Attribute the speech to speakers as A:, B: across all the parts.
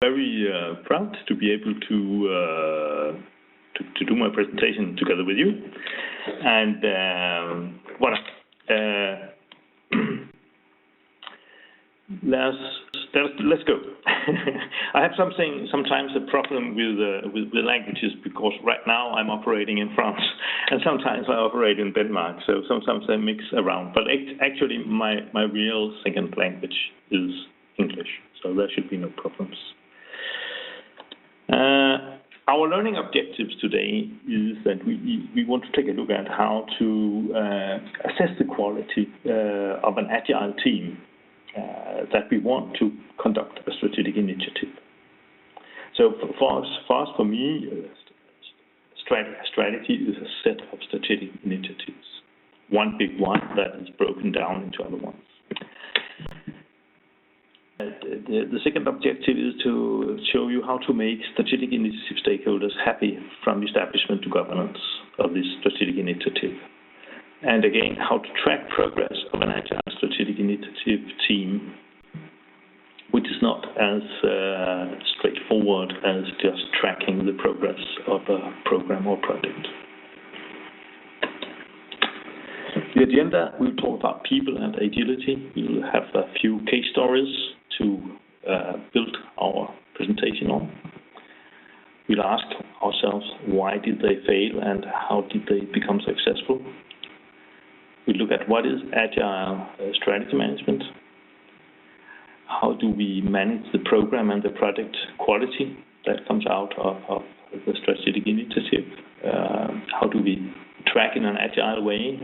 A: very proud to be able to do my presentation together with you. And voilà. Let's go. I have sometimes a problem with languages, because right now I'm operating in France and sometimes I operate in Denmark, so sometimes I mix around. But actually my real second language is English, so there should be no problems. Our learning objectives today is that we want to take a look at how to assess the quality of an agile team that we want to conduct a strategic initiative. So for me, strategy is a set of strategic initiatives, one big one that is broken down into other ones. The second objective is to show you how to make strategic initiative stakeholders happy from establishment to governance of this strategic initiative. And again, how to track progress of an agile strategic initiative team, which is not as straightforward as just tracking the progress of a program or project. The agenda, we'll talk about people and agility. We'll have a few case stories to build our presentation on. We'll ask ourselves, why did they fail and how did they become successful? We look at what is agile strategy management. How do we manage the program and the project quality that comes out of the strategic initiative? How do we track in an agile way?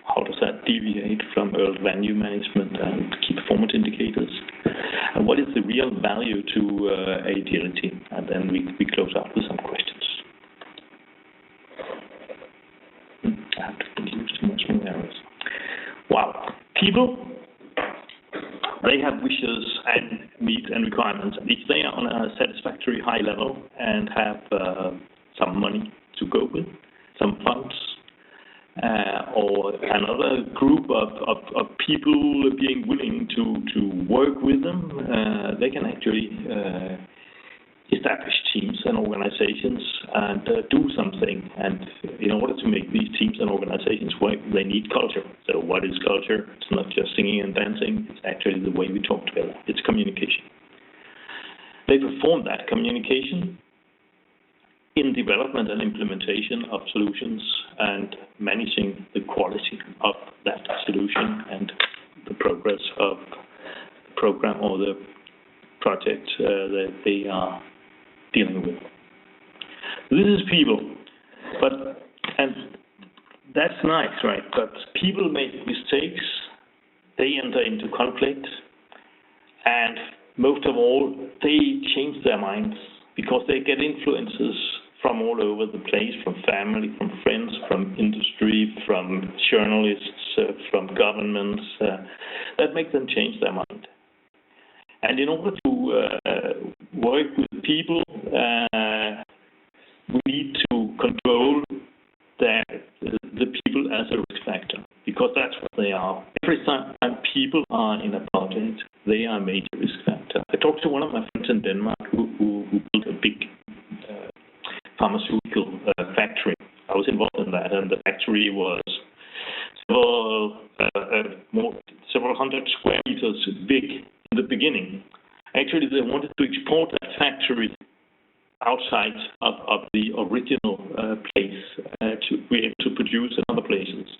A: How does that deviate from earned value management and key performance indicators? And what is the real value to agility? And then we close out with some questions. I have to use too much more errors. Wow. People, they have wishes and needs and requirements. If they are on a satisfactory high level and have some money to go with, some funds, or another group of people being willing to work with them, they can actually establish teams and organizations and do something. And in order to make these teams and organizations work, they need culture. So what is culture? It's not just singing and dancing. It's actually the way we talk together. It's communication. They perform that communication in development and implementation of solutions and managing the quality of that solution and the progress of the program or the project that they are dealing with. This is people, and that's nice, right? But people make mistakes, they enter into conflict, and most of all, they change their minds because they get influences from all over the place, from family, from friends, from industry, from journalists, from governments, that make them change their mind. And in order to work with people, we need to control the people as a risk factor, because that's what they are. Every time people are in a project, they are a major risk factor. I talked to one of my friends in Denmark who built a big pharmaceutical factory. I was involved in that, and the factory was several hundred square meters big in the beginning. Actually, they wanted to export that factory outside of the original place to be able to produce in other places.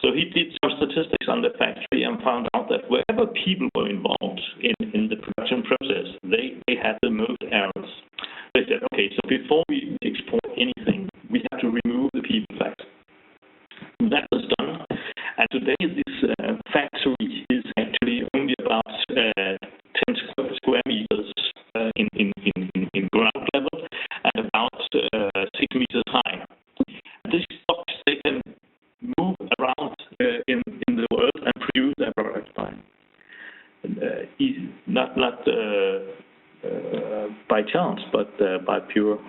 A: So he did some statistics on the factory and found out that wherever people were involved in the production process, they had the most errors. They said, okay, so before we export anything, we have to remove the people factor. That was done, and today this factory is actually only about 10 square meters in ground level and about 6 meters high. This box they can move around in the world and produce their products by. Not by chance, but by pure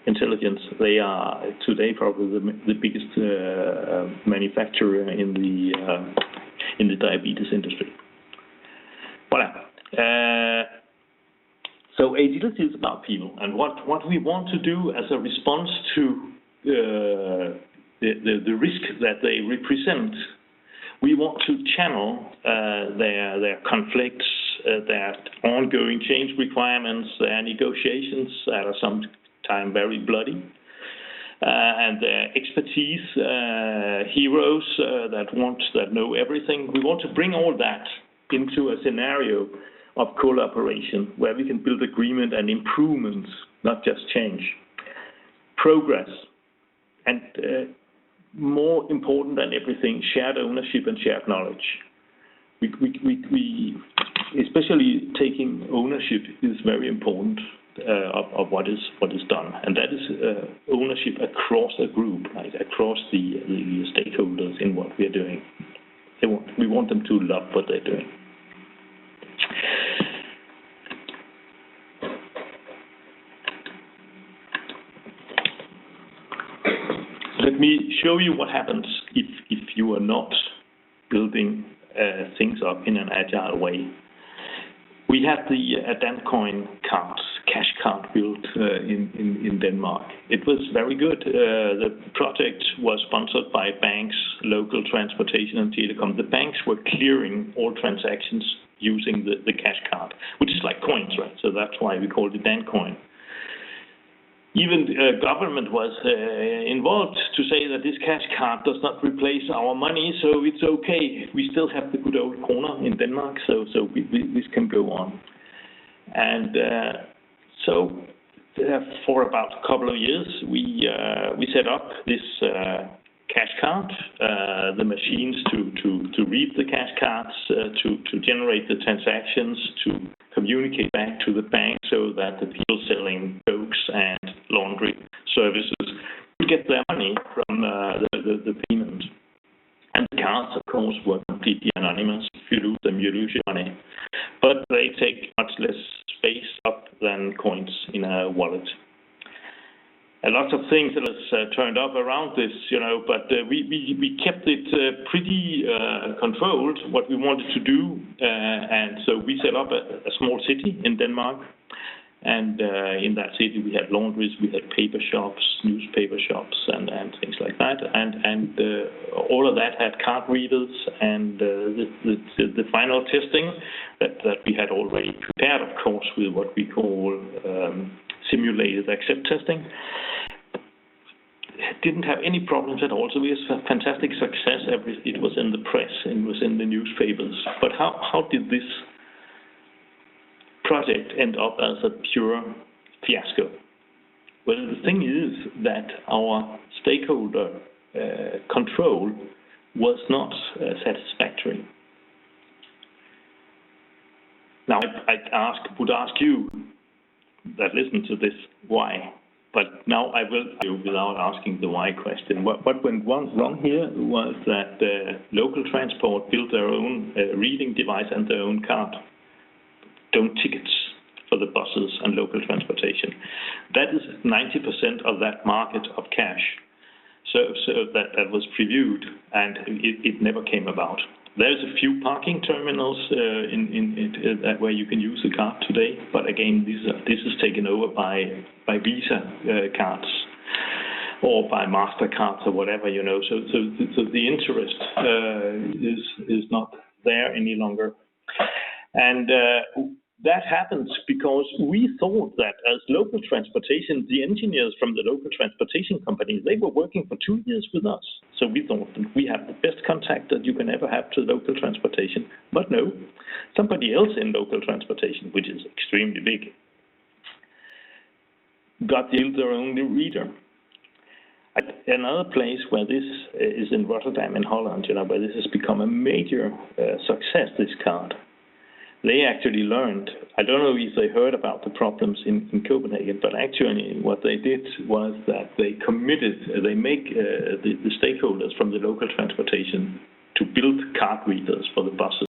A: intelligence. They are today probably the biggest manufacturer in the diabetes industry. Voilà. So agility is about people, and what we want to do as a response to the risk that they represent, we want to channel their conflicts, their ongoing change requirements, their negotiations that are sometimes very bloody, and their expertise, heroes that know everything. We want to bring all that into a scenario of collaboration where we can build agreement and improvements, not just change, progress, and more important than everything, shared ownership and shared knowledge. We especially taking ownership is very important of what is done, and that is ownership across a group, right, across the stakeholders in what we are doing. We want them to love what they're doing. Let me show you what happens if you are not building things up in an agile way. We had the DANCOIN cards, cash card built in Denmark. It was very good. The project was sponsored by banks, local transportation and telecom. The banks were clearing all transactions using the cash card, which is like coins, right? So that's why we called it DANCOIN. Even government was involved to say that this cash card does not replace our money, so it's okay. We still have the good old kroner in Denmark, so this can go on. And so for about a couple of years, we set up this cash card, the machines to read the cash cards, to generate the transactions, to communicate back to the bank so that the people selling cokes and laundry services could get their money from the payment. And the cards, of course, were completely anonymous. If you lose them, you lose your money. But they take much less space up than coins in a wallet. A lot of things that has turned up around this, but we kept it pretty controlled, what we wanted to do. And so we set up a small city in Denmark. And in that city, we had laundries, we had paper shops, newspaper shops, and things like that. And all of that had card readers, and the final testing that we had already prepared, of course, with what we call simulated accept testing. Didn't have any problems at all. So we had fantastic success. It was in the press, it was in the newspapers. But how did this project end up as a pure fiasco? Well, the thing is that our stakeholder control was not satisfactory. Now, I would ask you that listen to this, why? But now I will do without asking the why question. What went wrong here was that local transport built their own reading device and their own card, own tickets for the buses and local transportation. That is 90% of that market of cash. So that was previewed, and it never came about. There's a few parking terminals where you can use the card today, but again, this is taken over by Visa cards or by MasterCards or whatever, So the interest is not there any longer, and that happens because we thought that as local transportation, the engineers from the local transportation companies, they were working for 2 years with us. So we thought that we have the best contact that you can ever have to local transportation. But no, somebody else in local transportation, which is extremely big, got their own reader. Another place where this is in Rotterdam in Holland, where this has become a major success, this card. They actually learned, I don't know if they heard about the problems in Copenhagen, but actually what they did was that they make the stakeholders from the local transportation to build card readers for the buses.